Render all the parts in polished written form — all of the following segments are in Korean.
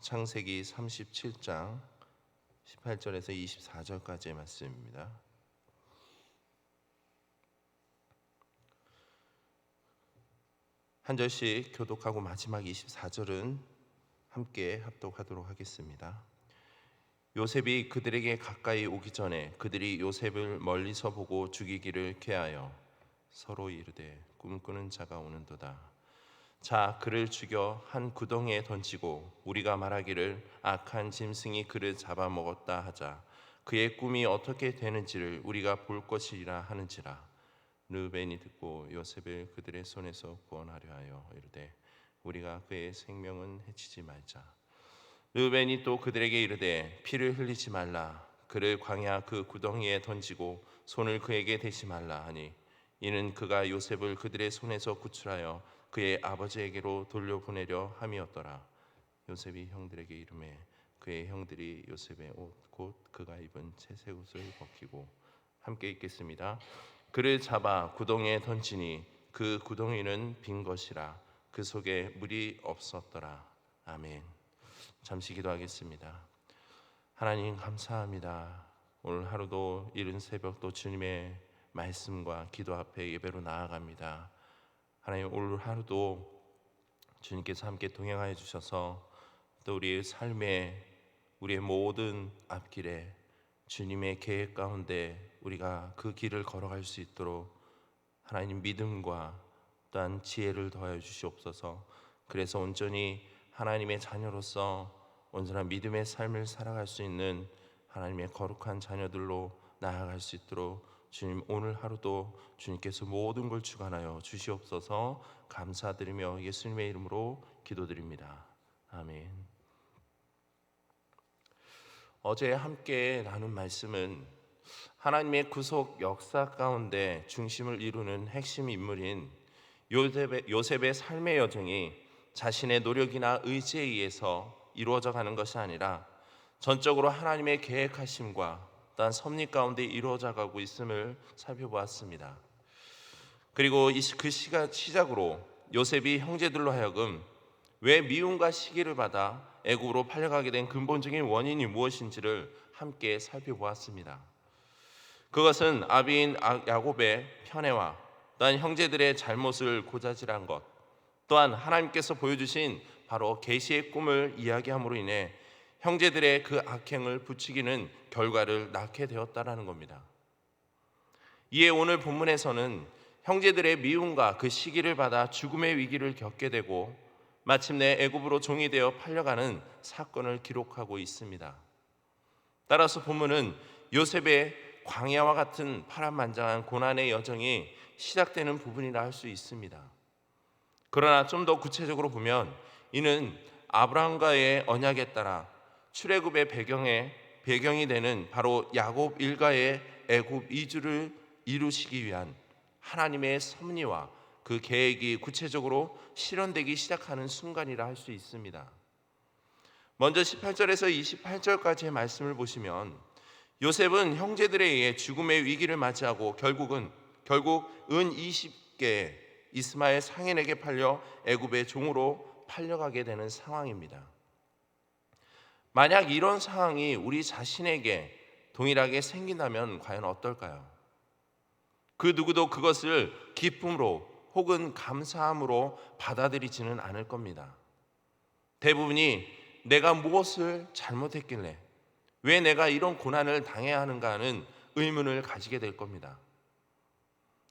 창세기 37장 18절에서 24절까지의 말씀입니다. 한 절씩 교독하고 마지막 24절은 함께 합독하도록 하겠습니다. 요셉이 그들에게 가까이 오기 전에 그들이 요셉을 멀리서 보고 죽이기를 꾀하여 서로 이르되 꿈꾸는 자가 오는도다. 자, 그를 죽여 한 구덩이에 던지고 우리가 말하기를 악한 짐승이 그를 잡아먹었다 하자. 그의 꿈이 어떻게 되는지를 우리가 볼 것이라 하는지라. 르벤이 듣고 요셉을 그들의 손에서 구원하려 하여 이르되 우리가 그의 생명은 해치지 말자. 르벤이 또 그들에게 이르되 피를 흘리지 말라. 그를 광야 그 구덩이에 던지고 손을 그에게 대지 말라 하니 이는 그가 요셉을 그들의 손에서 구출하여 그의 아버지에게로 돌려보내려 함이었더라. 요셉이 형들에게 이르매 그의 형들이 요셉의 옷 곧 그가 입은 채색 옷을 벗기고 함께 읽겠습니다. 그를 잡아 구덩이에 던지니 그 구덩이는 빈 것이라 그 속에 물이 없었더라. 아멘. 잠시 기도하겠습니다. 하나님 감사합니다. 오늘 하루도 이른 새벽도 주님의 말씀과 기도 앞에 예배로 나아갑니다. 하나님 오늘 하루도 주님께서 함께 동행하여 주셔서 또 우리의 삶에 우리의 모든 앞길에 주님의 계획 가운데 우리가 그 길을 걸어갈 수 있도록 하나님 믿음과 또한 지혜를 더하여 주시옵소서. 그래서 온전히 하나님의 자녀로서 온전한 믿음의 삶을 살아갈 수 있는 하나님의 거룩한 자녀들로 나아갈 수 있도록 주님 오늘 하루도 주님께서 모든 걸 주관하여 주시옵소서. 감사드리며 예수님의 이름으로 기도드립니다. 아멘. 어제 함께 나눈 말씀은 하나님의 구속 역사 가운데 중심을 이루는 핵심 인물인 요셉의 삶의 여정이 자신의 노력이나 의지에 의해서 이루어져 가는 것이 아니라 전적으로 하나님의 계획하심과 또한 섭리 가운데 이루어져 가고 있음을 살펴보았습니다. 그리고 그 시작으로 요셉이 형제들로 하여금 왜 미움과 시기를 받아 애굽으로 팔려가게 된 근본적인 원인이 무엇인지를 함께 살펴보았습니다. 그것은 아비인 야곱의 편애와 또한 형제들의 잘못을 고자질한 것, 또한 하나님께서 보여주신 바로 계시의 꿈을 이야기함으로 인해 형제들의 그 악행을 부추기는 결과를 낳게 되었다라는 겁니다. 이에 오늘 본문에서는 형제들의 미움과 그 시기를 받아 죽음의 위기를 겪게 되고 마침내 애굽으로 종이 되어 팔려가는 사건을 기록하고 있습니다. 따라서 본문은 요셉의 광야와 같은 파란만장한 고난의 여정이 시작되는 부분이라 할 수 있습니다. 그러나 좀 더 구체적으로 보면 이는 아브라함과의 언약에 따라 출애굽의 배경이 되는 바로 야곱 일가의 애굽 이주를 이루시기 위한 하나님의 섭리와 그 계획이 구체적으로 실현되기 시작하는 순간이라 할 수 있습니다. 먼저 18절에서 28절까지의 말씀을 보시면 요셉은 형제들에 의해 죽음의 위기를 맞이하고 결국 은 20개 이스마엘 상인에게 팔려 애굽의 종으로 팔려가게 되는 상황입니다. 만약 이런 상황이 우리 자신에게 동일하게 생긴다면 과연 어떨까요? 그 누구도 그것을 기쁨으로 혹은 감사함으로 받아들이지는 않을 겁니다. 대부분이 내가 무엇을 잘못했길래 왜 내가 이런 고난을 당해야 하는가 하는 의문을 가지게 될 겁니다.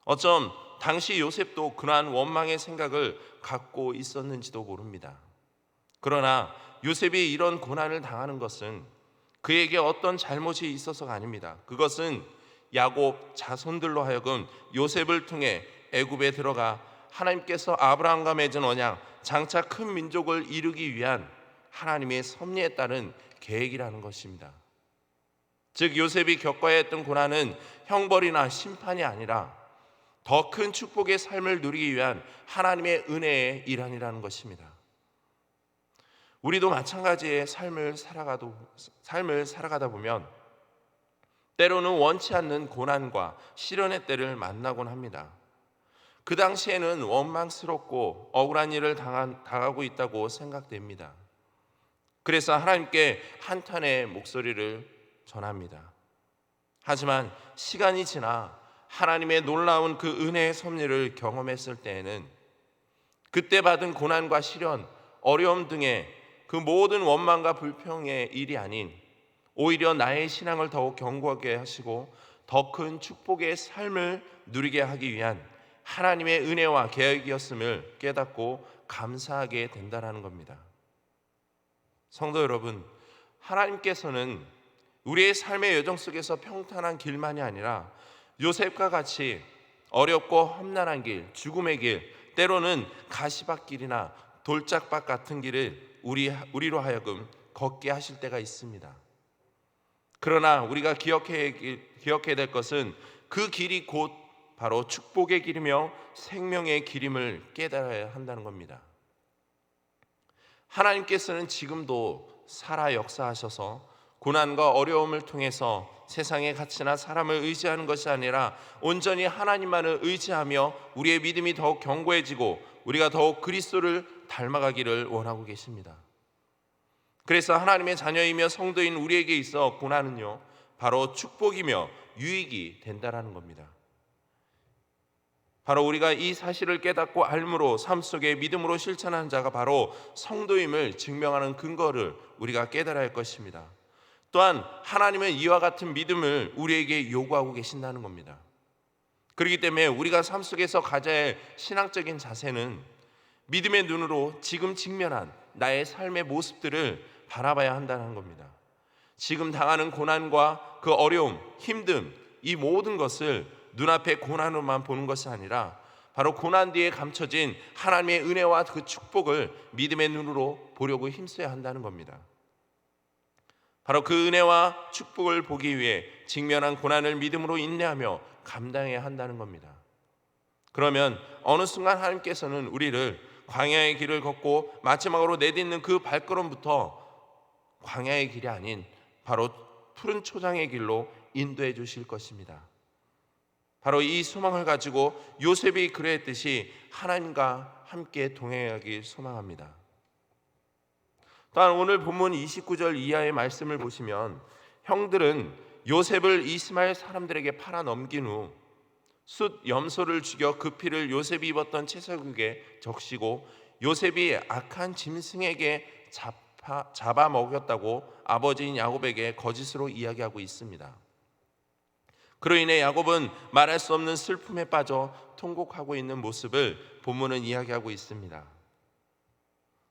어쩜 당시 요셉도 그러한 원망의 생각을 갖고 있었는지도 모릅니다. 그러나 요셉이 이런 고난을 당하는 것은 그에게 어떤 잘못이 있어서가 아닙니다. 그것은 야곱 자손들로 하여금 요셉을 통해 애굽에 들어가 하나님께서 아브라함과 맺은 언약, 장차 큰 민족을 이루기 위한 하나님의 섭리에 따른 계획이라는 것입니다. 즉 요셉이 겪어야 했던 고난은 형벌이나 심판이 아니라 더 큰 축복의 삶을 누리기 위한 하나님의 은혜의 일환이라는 것입니다. 우리도 마찬가지의 삶을 살아가다 보면 때로는 원치 않는 고난과 시련의 때를 만나곤 합니다. 그 당시에는 원망스럽고 억울한 일을 당하고 있다고 생각됩니다. 그래서 하나님께 한탄의 목소리를 전합니다. 하지만 시간이 지나 하나님의 놀라운 그 은혜의 섭리를 경험했을 때에는 그때 받은 고난과 시련, 어려움 등의 그 모든 원망과 불평의 일이 아닌 오히려 나의 신앙을 더욱 견고하게 하시고 더 큰 축복의 삶을 누리게 하기 위한 하나님의 은혜와 계획이었음을 깨닫고 감사하게 된다는 겁니다. 성도 여러분, 하나님께서는 우리의 삶의 여정 속에서 평탄한 길만이 아니라 요셉과 같이 어렵고 험난한 길, 죽음의 길, 때로는 가시밭길이나 돌짝밭 같은 길을 우리로 하여금 걷게 하실 때가 있습니다. 그러나 우리가 기억해야 될 것은 그 길이 곧 바로 축복의 길이며 생명의 길임을 깨달아야 한다는 겁니다. 하나님께서는 지금도 살아 역사하셔서 고난과 어려움을 통해서 세상의 가치나 사람을 의지하는 것이 아니라 온전히 하나님만을 의지하며 우리의 믿음이 더욱 견고해지고 우리가 더욱 그리스도를 닮아가기를 원하고 계십니다. 그래서 하나님의 자녀이며 성도인 우리에게 있어 고난은요 바로 축복이며 유익이 된다는 겁니다. 바로 우리가 이 사실을 깨닫고 알므로 삶 속에 믿음으로 실천하는 자가 바로 성도임을 증명하는 근거를 우리가 깨달아야 할 것입니다. 또한 하나님은 이와 같은 믿음을 우리에게 요구하고 계신다는 겁니다. 그렇기 때문에 우리가 삶 속에서 가져야 할 신앙적인 자세는 믿음의 눈으로 지금 직면한 나의 삶의 모습들을 바라봐야 한다는 겁니다. 지금 당하는 고난과 그 어려움, 힘듦, 이 모든 것을 눈앞의 고난으로만 보는 것이 아니라 바로 고난 뒤에 감춰진 하나님의 은혜와 그 축복을 믿음의 눈으로 보려고 힘써야 한다는 겁니다. 바로 그 은혜와 축복을 보기 위해 직면한 고난을 믿음으로 인내하며 감당해야 한다는 겁니다. 그러면 어느 순간 하나님께서는 우리를 광야의 길을 걷고 마지막으로 내딛는 그 발걸음부터 광야의 길이 아닌 바로 푸른 초장의 길로 인도해 주실 것입니다. 바로 이 소망을 가지고 요셉이 그랬듯이 하나님과 함께 동행하길 소망합니다. 또한 오늘 본문 29절 이하의 말씀을 보시면 형들은 요셉을 이스마엘 사람들에게 팔아 넘긴 후 숫 염소를 죽여 그 피를 요셉이 입었던 채석에 적시고 요셉이 악한 짐승에게 잡아먹였다고 아버지인 야곱에게 거짓으로 이야기하고 있습니다. 그로 인해 야곱은 말할 수 없는 슬픔에 빠져 통곡하고 있는 모습을 본문은 이야기하고 있습니다.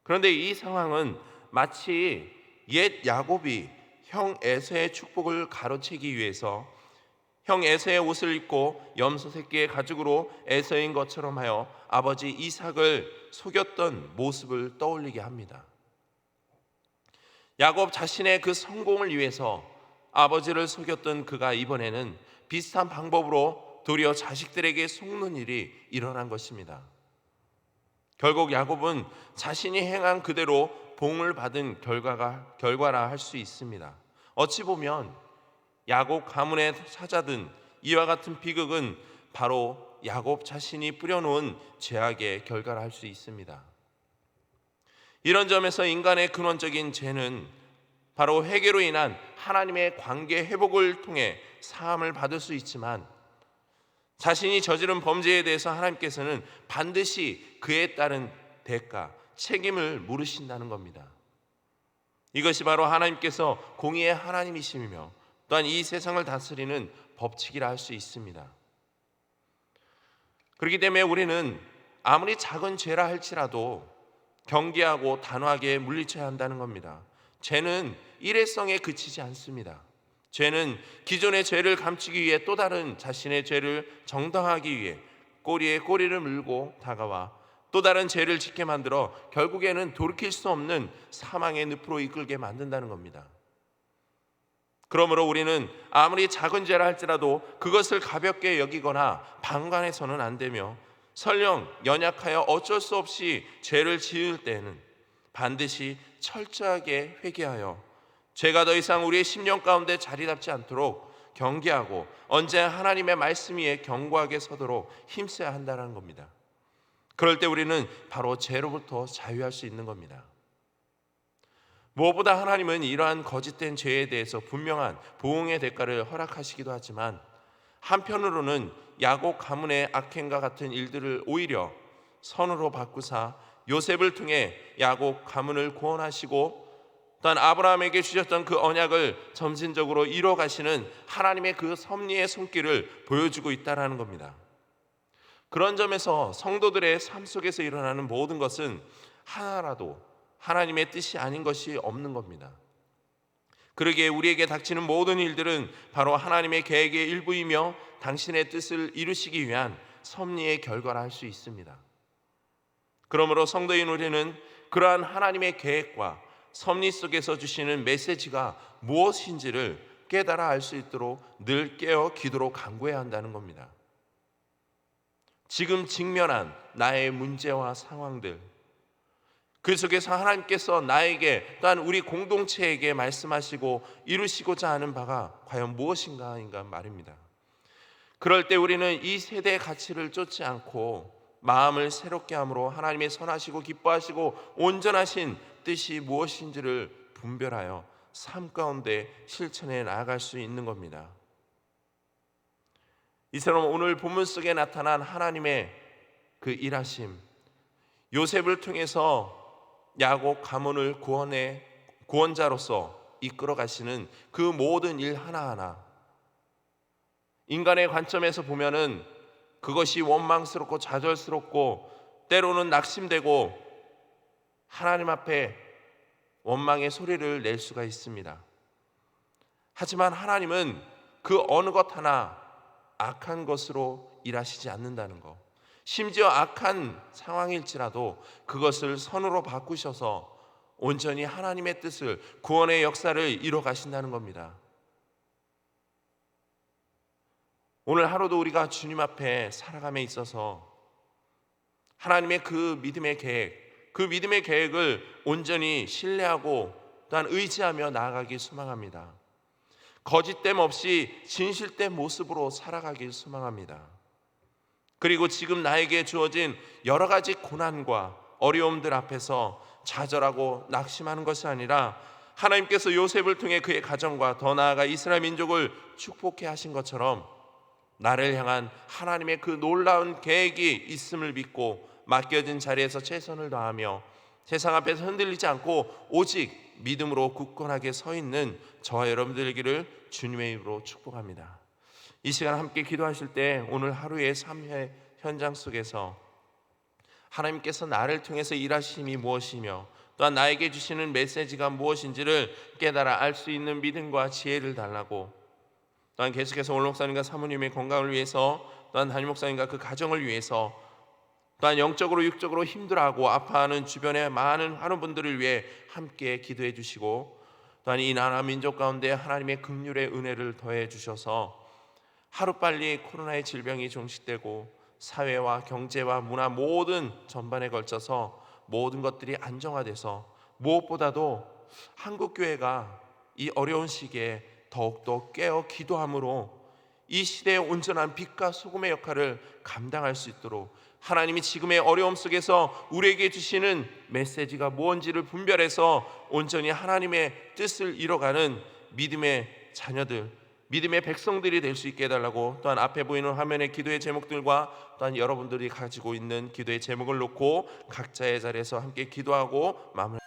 그런데 이 상황은 마치 옛 야곱이 형 에서의 축복을 가로채기 위해서 형 에서의 옷을 입고 염소 새끼의 가죽으로 에서인 것처럼 하여 아버지 이삭을 속였던 모습을 떠올리게 합니다. 야곱 자신의 그 성공을 위해서 아버지를 속였던 그가 이번에는 비슷한 방법으로 도리어 자식들에게 속는 일이 일어난 것입니다. 결국 야곱은 자신이 행한 그대로 봉을 받은 결과라 할 수 있습니다. 어찌 보면 야곱 가문에 찾아든 이와 같은 비극은 바로 야곱 자신이 뿌려놓은 죄악의 결과라 할 수 있습니다. 이런 점에서 인간의 근원적인 죄는 바로 회개로 인한 하나님의 관계 회복을 통해 사함을 받을 수 있지만 자신이 저지른 범죄에 대해서 하나님께서는 반드시 그에 따른 대가, 책임을 물으신다는 겁니다. 이것이 바로 하나님께서 공의의 하나님이시며 또한 이 세상을 다스리는 법칙이라 할 수 있습니다. 그렇기 때문에 우리는 아무리 작은 죄라 할지라도 경계하고 단호하게 물리쳐야 한다는 겁니다. 죄는 일회성에 그치지 않습니다. 죄는 기존의 죄를 감추기 위해 또 다른 자신의 죄를 정당하기 위해 꼬리에 꼬리를 물고 다가와 또 다른 죄를 짓게 만들어 결국에는 돌이킬 수 없는 사망의 늪으로 이끌게 만든다는 겁니다. 그러므로 우리는 아무리 작은 죄라 할지라도 그것을 가볍게 여기거나 방관해서는 안 되며 설령 연약하여 어쩔 수 없이 죄를 지을 때에는 반드시 철저하게 회개하여 죄가 더 이상 우리의 심령 가운데 자리 잡지 않도록 경계하고 언제나 하나님의 말씀 위에 견고하게 서도록 힘써야 한다는 겁니다. 그럴 때 우리는 바로 죄로부터 자유할 수 있는 겁니다. 무엇보다 하나님은 이러한 거짓된 죄에 대해서 분명한 보응의 대가를 허락하시기도 하지만 한편으로는 야곱 가문의 악행과 같은 일들을 오히려 선으로 바꾸사 요셉을 통해 야곱 가문을 구원하시고 또한 아브라함에게 주셨던 그 언약을 점진적으로 이뤄 가시는 하나님의 그 섭리의 손길을 보여주고 있다는 겁니다. 그런 점에서 성도들의 삶 속에서 일어나는 모든 것은 하나라도 하나님의 뜻이 아닌 것이 없는 겁니다. 그러기에 우리에게 닥치는 모든 일들은 바로 하나님의 계획의 일부이며 당신의 뜻을 이루시기 위한 섭리의 결과라 할 수 있습니다. 그러므로 성도인 우리는 그러한 하나님의 계획과 섭리 속에서 주시는 메시지가 무엇인지를 깨달아 알 수 있도록 늘 깨어 기도로 간구해야 한다는 겁니다. 지금 직면한 나의 문제와 상황들, 그 속에서 하나님께서 나에게 또한 우리 공동체에게 말씀하시고 이루시고자 하는 바가 과연 무엇인가인가 말입니다. 그럴 때 우리는 이 세대의 가치를 쫓지 않고 마음을 새롭게 함으로 하나님의 선하시고 기뻐하시고 온전하신 뜻이 무엇인지를 분별하여 삶 가운데 실천해 나아갈 수 있는 겁니다. 이처럼 오늘 본문 속에 나타난 하나님의 그 일하심, 요셉을 통해서 야곱 가문을 구원자로서 이끌어 가시는 그 모든 일 하나하나, 인간의 관점에서 보면은 그것이 원망스럽고 좌절스럽고 때로는 낙심되고 하나님 앞에 원망의 소리를 낼 수가 있습니다. 하지만 하나님은 그 어느 것 하나 악한 것으로 일하시지 않는다는 것, 심지어 악한 상황일지라도 그것을 선으로 바꾸셔서 온전히 하나님의 뜻을, 구원의 역사를 이뤄 가신다는 겁니다. 오늘 하루도 우리가 주님 앞에 살아감에 있어서 하나님의 그 믿음의 계획을 온전히 신뢰하고 또한 의지하며 나아가길 소망합니다. 거짓됨 없이 진실된 모습으로 살아가길 소망합니다. 그리고 지금 나에게 주어진 여러 가지 고난과 어려움들 앞에서 좌절하고 낙심하는 것이 아니라 하나님께서 요셉을 통해 그의 가정과 더 나아가 이스라엘 민족을 축복해 하신 것처럼 나를 향한 하나님의 그 놀라운 계획이 있음을 믿고 맡겨진 자리에서 최선을 다하며 세상 앞에서 흔들리지 않고 오직 믿음으로 굳건하게 서 있는 저와 여러분들 되기를 주님의 이름으로 축복합니다. 이 시간 함께 기도하실 때 오늘 하루의 삶의 현장 속에서 하나님께서 나를 통해서 일하심이 무엇이며 또한 나에게 주시는 메시지가 무엇인지를 깨달아 알 수 있는 믿음과 지혜를 달라고, 또한 계속해서 올 목사님과 사모님의 건강을 위해서, 또한 담임 목사님과 그 가정을 위해서, 또한 영적으로 육적으로 힘들어하고 아파하는 주변의 많은 분들을 위해 함께 기도해 주시고, 또한 이 나라 민족 가운데 하나님의 긍휼의 은혜를 더해 주셔서 하루빨리 코로나의 질병이 종식되고 사회와 경제와 문화 모든 전반에 걸쳐서 모든 것들이 안정화돼서 무엇보다도 한국교회가 이 어려운 시기에 더욱더 깨어 기도함으로 이 시대의 온전한 빛과 소금의 역할을 감당할 수 있도록 하나님이 지금의 어려움 속에서 우리에게 주시는 메시지가 무엇인지를 분별해서 온전히 하나님의 뜻을 이뤄가는 믿음의 자녀들, 믿음의 백성들이 될 수 있게 해달라고, 또한 앞에 보이는 화면의 기도의 제목들과 또한 여러분들이 가지고 있는 기도의 제목을 놓고 각자의 자리에서 함께 기도하고 마무리